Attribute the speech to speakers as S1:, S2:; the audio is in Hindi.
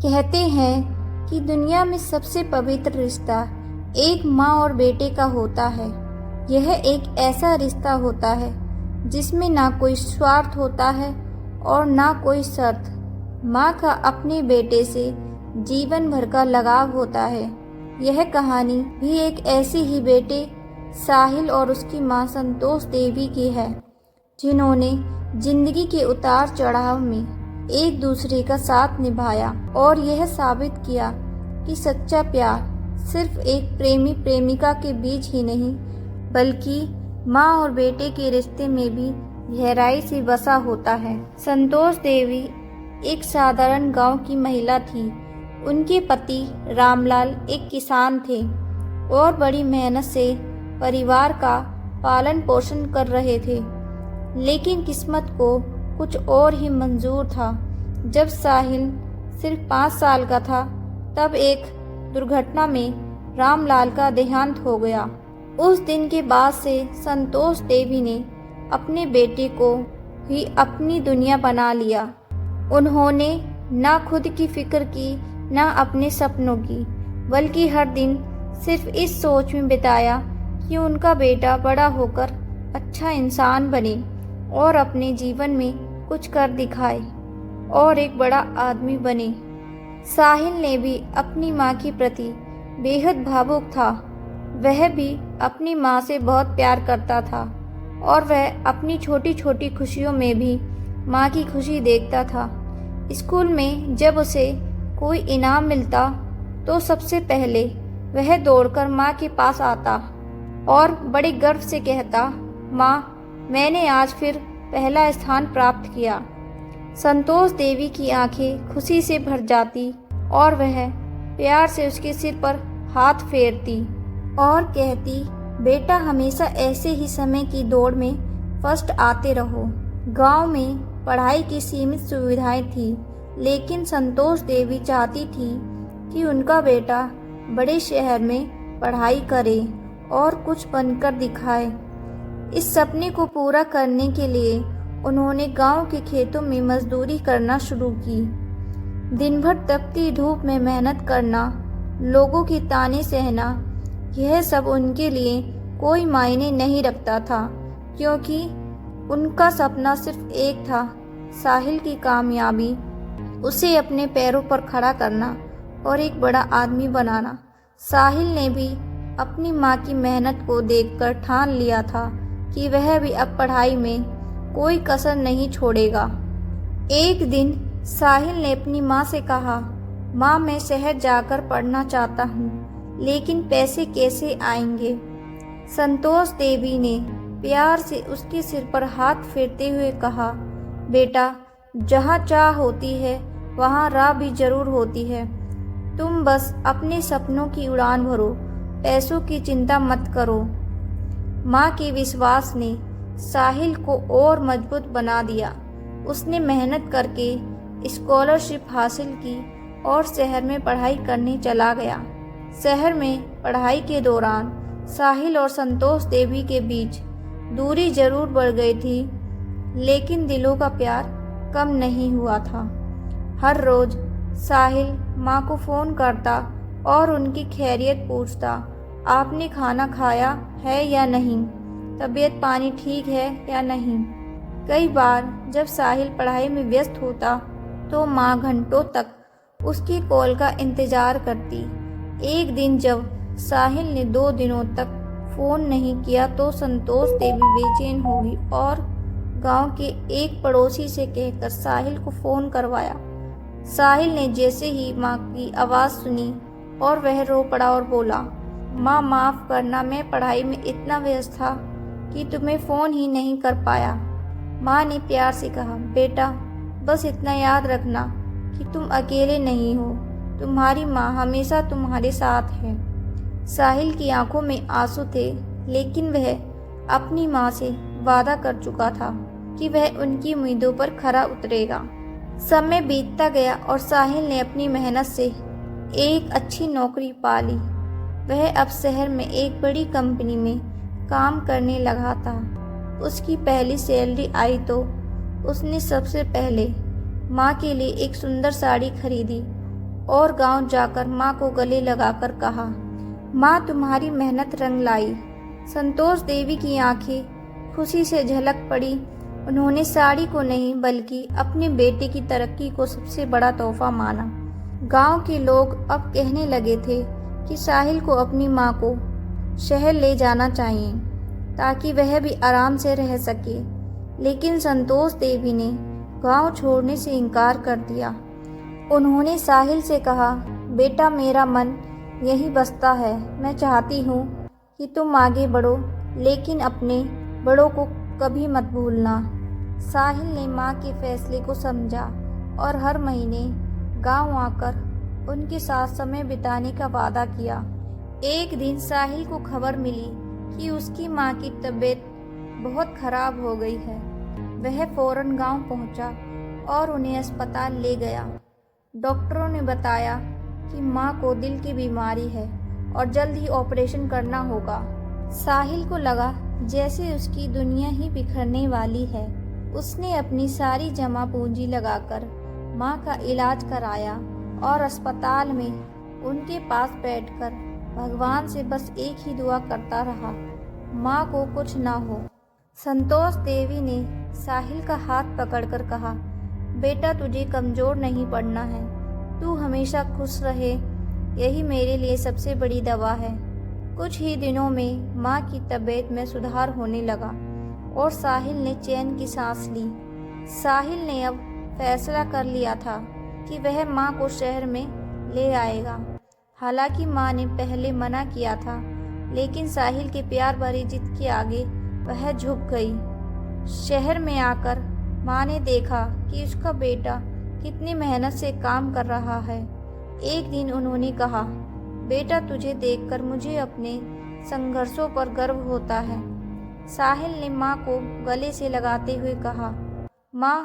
S1: कहते हैं कि दुनिया में सबसे पवित्र रिश्ता एक माँ और बेटे का होता है। यह एक ऐसा रिश्ता होता है जिसमें ना कोई स्वार्थ होता है और ना कोई शर्त। माँ का अपने बेटे से जीवन भर का लगाव होता है। यह कहानी भी एक ऐसे ही बेटे साहिल और उसकी माँ संतोष देवी की है, जिन्होंने जिंदगी के उतार चढ़ाव में एक दूसरे का साथ निभाया और यह साबित किया कि सच्चा प्यार सिर्फ एक प्रेमी प्रेमिका के बीच ही नहीं, बल्कि माँ और बेटे के रिश्ते में भी गहराई से बसा होता है। संतोष देवी एक साधारण गांव की महिला थी। उनके पति रामलाल एक किसान थे और बड़ी मेहनत से परिवार का पालन पोषण कर रहे थे। लेकिन किस्मत को कुछ और ही मंजूर था। जब साहिल सिर्फ 5 साल का था, तब एक दुर्घटना में रामलाल का देहांत हो गया। उस दिन के बाद से संतोष देवी ने अपने बेटे को ही अपनी दुनिया बना लिया। उन्होंने ना खुद की फिक्र की, ना अपने सपनों की, बल्कि हर दिन सिर्फ इस सोच में बिताया कि उनका बेटा बड़ा होकर अच्छा इंसान बने और अपने जीवन में कुछ कर दिखाए और एक बड़ा आदमी बने। साहिल ने भी अपनी माँ के प्रति बेहद भावुक था। वह भी अपनी माँ से बहुत प्यार करता था और वह अपनी छोटी छोटी खुशियों में भी माँ की खुशी देखता था। स्कूल में जब उसे कोई इनाम मिलता तो सबसे पहले वह दौड़कर माँ के पास आता और बड़े गर्व से कहता, माँ, मैंने आज फिर पहला स्थान प्राप्त किया। संतोष देवी की आंखें खुशी से भर जाती और वह प्यार से उसके सिर पर हाथ फेरती और कहती, बेटा, हमेशा ऐसे ही समय की दौड़ में फर्स्ट आते रहो। गांव में पढ़ाई की सीमित सुविधाएं थी, लेकिन संतोष देवी चाहती थी कि उनका बेटा बड़े शहर में पढ़ाई करे और कुछ बनकर दिखाए। इस सपने को पूरा करने के लिए उन्होंने गांव के खेतों में मजदूरी करना शुरू की। दिन भर तपती धूप में मेहनत करना, लोगों की ताने सहना, यह सब उनके लिए कोई मायने नहीं रखता था, क्योंकि उनका सपना सिर्फ एक था, साहिल की कामयाबी, उसे अपने पैरों पर खड़ा करना और एक बड़ा आदमी बनाना। साहिल ने भी अपनी माँ की मेहनत को देखकर ठान लिया था कि वह भी अब पढ़ाई में कोई कसर नहीं छोड़ेगा। एक दिन साहिल ने अपनी माँ से कहा, माँ, मैं शहर जाकर पढ़ना चाहता हूँ, लेकिन पैसे कैसे आएंगे? संतोष देवी ने प्यार से उसके सिर पर हाथ फेरते हुए कहा, बेटा, जहाँ चाह होती है वहाँ राह भी जरूर होती है। तुम बस अपने सपनों की उड़ान भरो, पैसों की चिंता मत करो। माँ के विश्वास ने साहिल को और मजबूत बना दिया। उसने मेहनत करके स्कॉलरशिप हासिल की और शहर में पढ़ाई करने चला गया। शहर में पढ़ाई के दौरान साहिल और संतोष देवी के बीच दूरी जरूर बढ़ गई थी, लेकिन दिलों का प्यार कम नहीं हुआ था। हर रोज साहिल माँ को फ़ोन करता और उनकी खैरियत पूछता, आपने खाना खाया है या नहीं? तबीयत पानी ठीक है या नहीं? कई बार जब साहिल पढ़ाई में व्यस्त होता तो माँ घंटों तक उसकी कॉल का इंतज़ार करती। एक दिन जब साहिल ने 2 दिनों तक फ़ोन नहीं किया तो संतोष देवी बेचैन हो गई और गांव के एक पड़ोसी से कहकर साहिल को फ़ोन करवाया। साहिल ने जैसे ही माँ की आवाज़ सुनी और वह रो पड़ा और बोला, माँ, माफ़ करना, मैं पढ़ाई में इतना व्यस्त था कि तुम्हें फ़ोन ही नहीं कर पाया। माँ ने प्यार से कहा, बेटा, बस इतना याद रखना कि तुम अकेले नहीं हो, तुम्हारी माँ हमेशा तुम्हारे साथ है। साहिल की आंखों में आंसू थे, लेकिन वह अपनी माँ से वादा कर चुका था कि वह उनकी उम्मीदों पर खरा उतरेगा। समय बीतता गया और साहिल ने अपनी मेहनत से एक अच्छी नौकरी पा ली। वह अब शहर में एक बड़ी कंपनी में काम करने लगा था। उसकी पहली सैलरी आई तो उसने सबसे पहले माँ के लिए एक सुंदर साड़ी खरीदी और गांव जाकर माँ को गले लगाकर कहा, माँ तुम्हारी मेहनत रंग लाई। संतोष देवी की आंखें खुशी से झलक पड़ी। उन्होंने साड़ी को नहीं बल्कि अपने बेटे की तरक्की को सबसे बड़ा तोहफा माना। गांव के लोग अब कहने लगे थे कि साहिल को अपनी माँ को शहर ले जाना चाहिए ताकि वह भी आराम से रह सके, लेकिन संतोष देवी ने गांव छोड़ने से इनकार कर दिया। उन्होंने साहिल से कहा, बेटा मेरा मन यही बसता है। मैं चाहती हूँ कि तुम आगे बढ़ो, लेकिन अपने बड़ों को कभी मत भूलना। साहिल ने माँ के फैसले को समझा और हर महीने गांव आकर उनके साथ समय बिताने का वादा किया। एक दिन साहिल को खबर मिली कि उसकी माँ की तबीयत बहुत खराब हो गई है। वह फौरन गांव पहुंचा और उन्हें अस्पताल ले गया। डॉक्टरों ने बताया कि माँ को दिल की बीमारी है और जल्द ही ऑपरेशन करना होगा। साहिल को लगा जैसे उसकी दुनिया ही बिखरने वाली है। उसने अपनी सारी जमा पूंजी लगाकर माँ का इलाज कराया और अस्पताल में उनके पास बैठकर भगवान से बस एक ही दुआ करता रहा, माँ को कुछ ना हो। संतोष देवी ने साहिल का हाथ पकड़कर कहा, बेटा तुझे कमज़ोर नहीं पड़ना है, तू हमेशा खुश रहे, यही मेरे लिए सबसे बड़ी दवा है। कुछ ही दिनों में माँ की तबीयत में सुधार होने लगा और साहिल ने चैन की सांस ली। साहिल ने अब फैसला कर लिया था कि वह माँ को शहर में ले आएगा। हालांकि माँ ने पहले मना किया था, लेकिन साहिल के प्यार भरी जिद के आगे वह झुक गई। शहर में आकर माँ ने देखा कि उसका बेटा कितनी मेहनत से काम कर रहा है। एक दिन उन्होंने कहा, बेटा तुझे देखकर मुझे अपने संघर्षों पर गर्व होता है। साहिल ने माँ को गले से लगाते हुए कहा, माँ